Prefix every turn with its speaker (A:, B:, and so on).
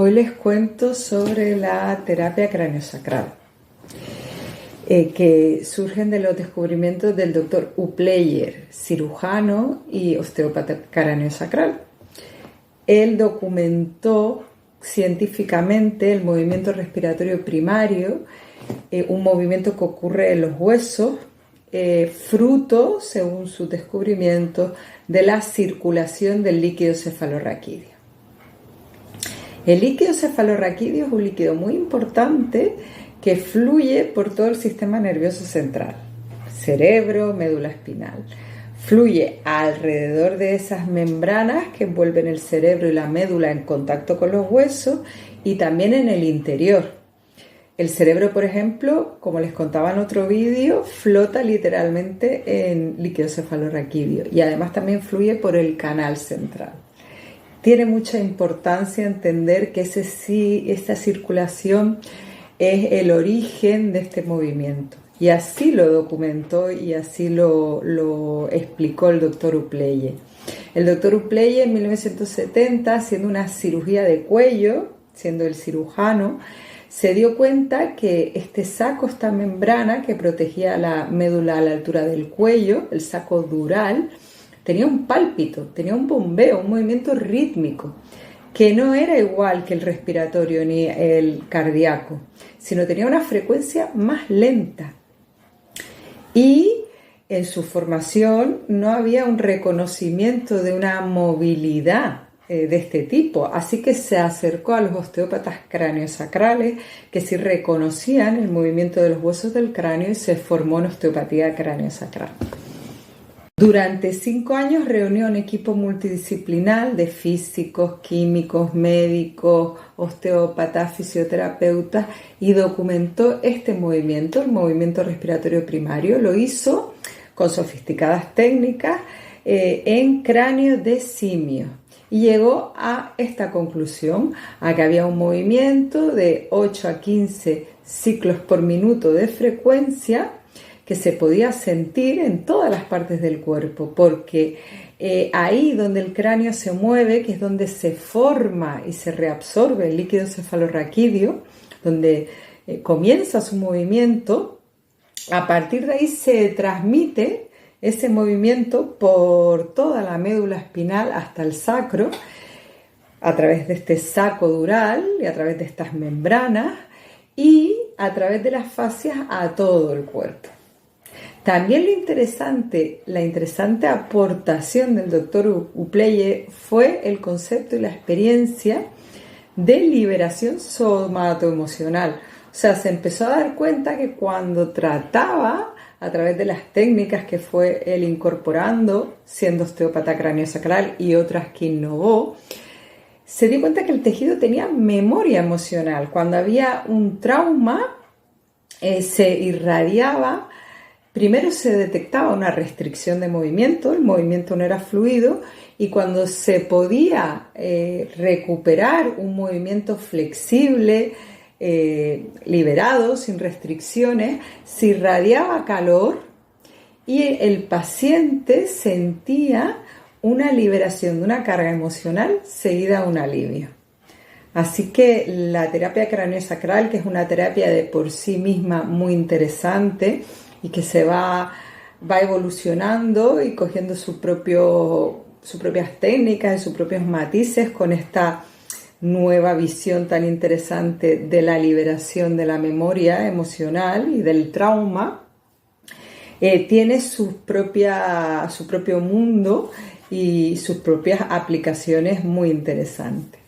A: Hoy les cuento sobre la terapia craneosacral, que surgen de los descubrimientos del Dr. Upleyer, cirujano y osteópata craneosacral. Él documentó científicamente el movimiento respiratorio primario, un movimiento que ocurre en los huesos, fruto, según sus descubrimientos, de la circulación del líquido cefalorraquídeo. El líquido cefalorraquídeo es un líquido muy importante que fluye por todo el sistema nervioso central, cerebro, médula espinal. Fluye alrededor de esas membranas que envuelven el cerebro y la médula en contacto con los huesos y también en el interior. El cerebro, por ejemplo, como les contaba en otro vídeo, flota literalmente en líquido cefalorraquídeo y además también fluye por el canal central. Tiene mucha importancia entender que esta circulación es el origen de este movimiento. Y así lo documentó y así lo explicó el doctor Upleyer. El doctor Upleyer en 1970, haciendo una cirugía de cuello, siendo el cirujano, se dio cuenta que este saco, esta membrana que protegía la médula a la altura del cuello, el saco dural, tenía un pálpito, tenía un bombeo, un movimiento rítmico, que no era igual que el respiratorio ni el cardíaco, sino tenía una frecuencia más lenta. Y en su formación no había un reconocimiento de una movilidad de este tipo, así que se acercó a los osteópatas craneosacrales que sí reconocían el movimiento de los huesos del cráneo y se formó una osteopatía craneosacral. Durante 5 años reunió un equipo multidisciplinar de físicos, químicos, médicos, osteópatas, fisioterapeutas y documentó este movimiento, el movimiento respiratorio primario. Lo hizo con sofisticadas técnicas en cráneos de simios y llegó a esta conclusión, a que había un movimiento de 8 a 15 ciclos por minuto de frecuencia que se podía sentir en todas las partes del cuerpo, porque ahí donde el cráneo se mueve, que es donde se forma y se reabsorbe el líquido cefalorraquídeo, donde comienza su movimiento, a partir de ahí se transmite ese movimiento por toda la médula espinal hasta el sacro, a través de este saco dural y a través de estas membranas y a través de las fascias a todo el cuerpo. También la interesante aportación del doctor Upleyer fue el concepto y la experiencia de liberación somatoemocional. O sea, se empezó a dar cuenta que cuando trataba a través de las técnicas que fue él incorporando, siendo osteópata craneosacral y otras que innovó, se dio cuenta que el tejido tenía memoria emocional. Cuando había un trauma, se irradiaba. Primero se detectaba una restricción de movimiento, el movimiento no era fluido y cuando se podía recuperar un movimiento flexible, liberado, sin restricciones, se irradiaba calor y el paciente sentía una liberación de una carga emocional seguida de un alivio. Así que la terapia craneosacral, que es una terapia de por sí misma muy interesante, y que se va evolucionando y cogiendo sus propias técnicas y sus propios matices con esta nueva visión tan interesante de la liberación de la memoria emocional y del trauma, tiene su propio mundo y sus propias aplicaciones muy interesantes.